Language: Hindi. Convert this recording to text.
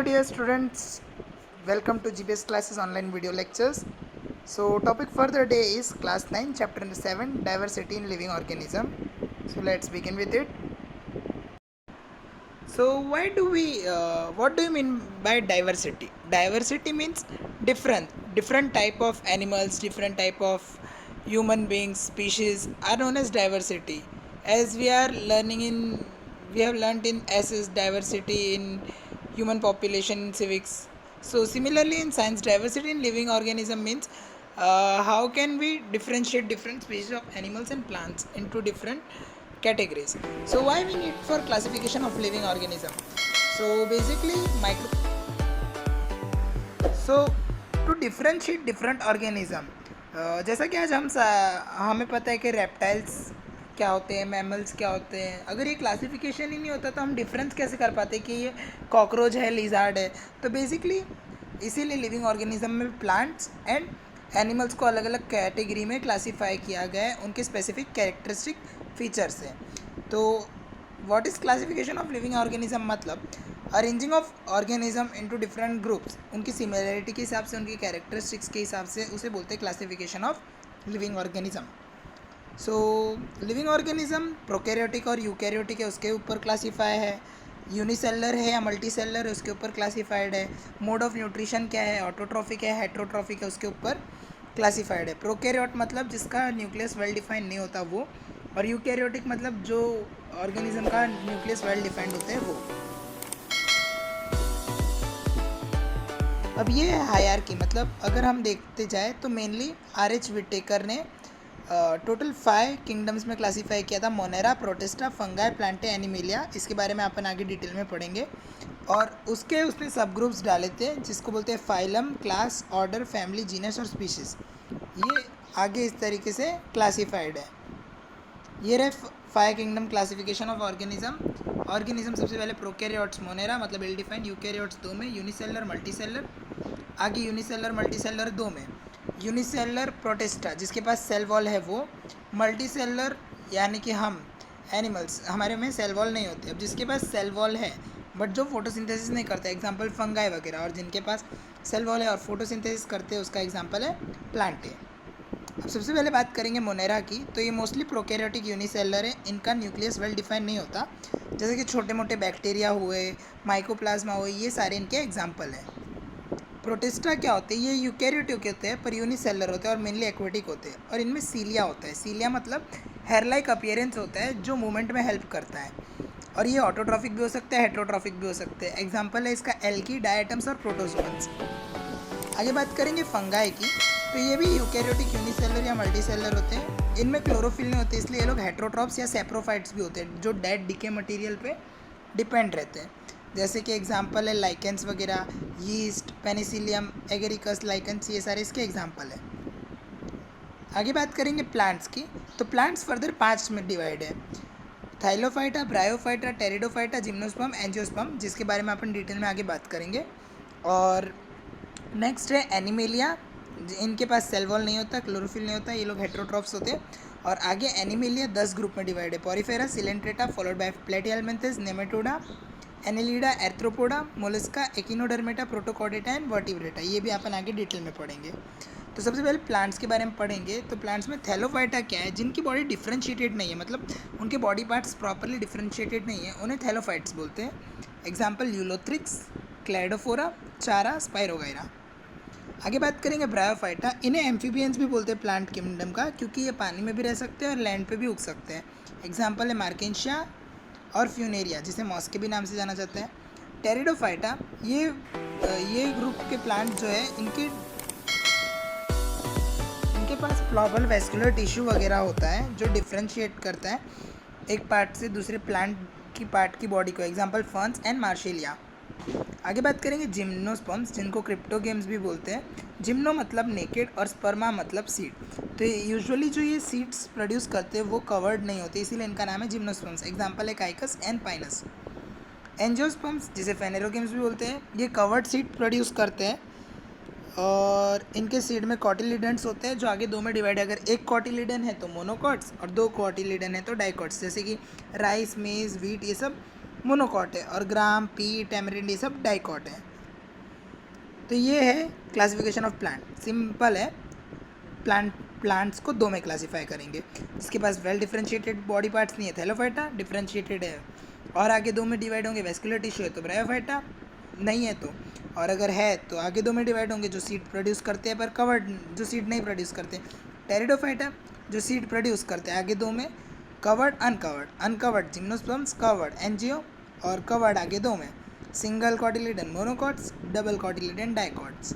dear students, welcome to GPS classes online video lectures. So topic for the day is class 9 chapter number 7 diversity in living organism. So let's begin with it. So what do you mean by diversity? Diversity means different type of animals, different type of human beings, species are known as diversity. As we have learned in SS diversity in human population in civics. So similarly in science, diversity in living organism means how can we differentiate different species of animals and plants into different categories. So why we need for classification of living organism? So basically micro so to differentiate different organism, जैसा कि आज हमें पता है कि रेप्टाइल्स क्या होते हैं, मैमल्स क्या होते हैं. अगर ये क्लासिफिकेशन ही नहीं होता तो हम डिफरेंस कैसे कर पाते कि ये कॉकरोच है, लिजार्ड है. तो बेसिकली इसीलिए लिविंग ऑर्गेनिज्म में प्लांट्स एंड एनिमल्स को अलग अलग कैटेगरी में क्लासीफाई किया गया है उनके स्पेसिफिक कैरेक्टरिस्टिक फीचर से. तो what is classification of living organism मतलब arranging of organism into different groups, उनकी सिमिलरिटी के हिसाब से, उनकी कैरेक्टरिस्टिक्स के हिसाब से उसे बोलते हैं classification of living organism. So living organism prokaryotic और यूकैरियोटिक है, उसके ऊपर क्लासीफाई है. यूनिसेलर है या मल्टीसेलर है, उसके ऊपर क्लासीफाइड है. मोड ऑफ न्यूट्रिशन क्या है, ऑटोट्रॉफिक है, हेट्रोट्रॉफिक है, उसके ऊपर क्लासीफाइड है. प्रोकैरियोट मतलब जिसका न्यूक्लियस वेल डिफाइंड नहीं होता वो, और यूकैरियोटिक मतलब जो ऑर्गेनिज्म का न्यूक्लियस वेल डिफाइंड होता है वो. अब ये है हायरार्की, मतलब अगर हम देखते जाए तो मेनली आर.एच. विटेकर ने टोटल 5 किंगडम्स में क्लासीफाई किया था. Monera, protista, fungi, Plantae, Animalia. इसके बारे में अपन आगे डिटेल में पढ़ेंगे. और उसने सब ग्रुप्स डाले थे जिसको बोलते हैं phylum, class, order, family, genus और स्पीशीज़. ये आगे इस तरीके से क्लासीफाइड है. ये रहे 5 किंगडम क्लासिफिकेशन ऑफ ऑर्गेनिज्म. सबसे पहले प्रोकैरियोट्स मोनेरा मतलब वेल डिफाइंड, यूकैरियोट्स 2 में, यूनिसेलर, मल्टीसेलर. आगे यूनिसेलर, मल्टीसेलर 2 में. यूनिसेलर प्रोटिस्टा जिसके पास सेल वॉल है वो. मल्टीसेलर यानी कि हम एनिमल्स, हमारे में सेल वॉल नहीं होते. अब जिसके पास सेल वॉल है बट जो फोटोसिंथेसिस नहीं करते, एग्जांपल फंगाई वगैरह. और जिनके पास सेल वॉल है और फोटोसिंथेसिस करते हैं, उसका एग्जांपल है प्लांटे. अब सबसे पहले बात करेंगे मोनेरा की. तो ये मोस्टली प्रोकैरियोटिक यूनिसेलर है. इनका न्यूक्लियस वेल डिफाइन नहीं होता. जैसे कि छोटे मोटे बैक्टीरिया हुए, माइकोप्लाज्मा हुए, ये सारे इनके एग्जांपल हैं. प्रोटिस्टा क्या होते हैं, ये यूकैरियोटिक होते हैं पर यूनिसेलर होते हैं और मेनली एक्वेटिक होते हैं. और इनमें सीलिया होता है. सीलिया मतलब हेयर लाइक अपीयरेंस होता है जो मूवमेंट में हेल्प करता है. और ये ऑटोट्रॉफिक भी हो सकता है, हेट्रोट्रॉफिक भी हो सकते हैं. एग्जाम्पल है इसका एल्गी, डायटम्स और प्रोटोजोअन्स. आगे बात करेंगे फंगाई की. तो ये भी यूकैरियोटिक यूनिसेलर या मल्टीसेलर होते हैं. इनमें क्लोरोफिल नहीं होते, इसलिए ये लोग हेट्रोट्रॉप्स या सेप्रोफाइट्स भी होते हैं जो डेड डिके मटेरियल पे डिपेंड रहते हैं. जैसे कि एग्जांपल है लाइकेंस वगैरह, यीस्ट, पेनिसिलियम, एगेरिकस लाइकेंस, ये सारे इसके एग्जांपल है. आगे बात करेंगे प्लांट्स की. तो प्लांट्स फर्दर 5 में डिवाइड है. थाइलोफाइटा, ब्रायोफाइटा, टेरिडोफाइटा, जिम्नोस्पर्म, एंजियोस्पर्म, जिसके बारे में अपन डिटेल में आगे बात करेंगे. और नेक्स्ट है एनिमेलिया. इनके पास सेल वॉल नहीं होता, क्लोरोफिल नहीं होता, ये लोग हेट्रोट्रॉप्स होते हैं. और आगे एनिमेलिया 10 ग्रुप में डिवाइड है. Porifera, Coelenterata, followed by Platyhelminthes, Nematoda, Annelida, Arthropoda, Mollusca, Echinodermata, Protochordata and Vertebrata. ये भी अपन आगे डिटेल में पढ़ेंगे. तो सबसे पहले प्लांट्स के बारे में पढ़ेंगे. तो प्लांट्स में थैलोफाइटा क्या है, जिनकी बॉडी डिफ्रेंशिएटेड नहीं है, मतलब उनके बॉडी पार्ट्स प्रॉपरली डिफ्रेंशिएटेड नहीं है, उन्हें थैलोफाइट्स बोलते हैं. एग्जाम्पल यूलोथ्रिक्स, क्लैडोफोरा, चारा, स्पाइरोगाइरा. आगे बात करेंगे ब्रायोफाइटा. इन्हें एम्फीबियंस भी बोलते हैं प्लांट किंगडम का, क्योंकि ये पानी में भी रह सकते हैं और लैंड पे भी उग सकते हैं. एग्जाम्पल है मार्केंशिया और फ्यूनेरिया, जिसे मॉस के भी नाम से जाना जाता है. टेरिडोफाइटा ये ग्रुप के प्लांट जो है इनके पास फ्लॉबल वेस्कुलर टिश्यू वगैरह होता है जो डिफ्रेंशिएट करता है एक पार्ट से दूसरे प्लांट की पार्ट की बॉडी को. Example ferns and मार्शेलिया. आगे बात करेंगे जिम्नोस्पर्म्स, जिनको क्रिप्टोगेम्स भी बोलते हैं. जिम्नो मतलब नेकेड और स्पर्मा मतलब सीड. तो यूजुअली जो ये सीड्स प्रोड्यूस करते हैं वो कवर्ड नहीं होते, इसीलिए इनका नाम है जिम्नोस्पर्म्स. एग्जाम्पल है काइकस एंड पाइनस. एंजियोस्पर्म्स जिसे फेनेरोगेम्स भी बोलते हैं, ये कवर्ड सीड प्रोड्यूस करते हैं और इनके सीड में कॉटिलिडेंट्स होते हैं जो आगे 2 में डिवाइड है. अगर एक कॉटिलिडन है तो मोनोकॉट्स और 2 कॉटिलिडन है तो डाइकॉट्स. जैसे कि राइस, मेज, वीट, ये सब मोनोकॉट है और ग्राम, पी, टैमरिंड, ये सब डाइकॉट है. तो ये है क्लासिफिकेशन ऑफ प्लांट, सिंपल है। प्लांट्स को दो में क्लासीफाई करेंगे। जिसके पास वेल डिफरेंशिएटेड बॉडी पार्ट्स नहीं है थैलोफाइटा, डिफरेंशिएटेड है और आगे दो में डिवाइड होंगे, वेस्कुलर टिश्यू है तो ब्रायोफाइटा, नहीं है तो, और अगर है तो आगे दो में डिवाइड होंगे, जो सीड प्रोड्यूस करते हैं पर कवर्ड, जो सीड नहीं प्रोड्यूस करते, टेरिडोफाइटा, जो सीड प्रोड्यूस करते हैं आगे दो में, covered uncovered, uncovered gymnosperms, covered angio, और कवर्ड आगे दो में, single cotyledon monocots, double cotyledon dicots.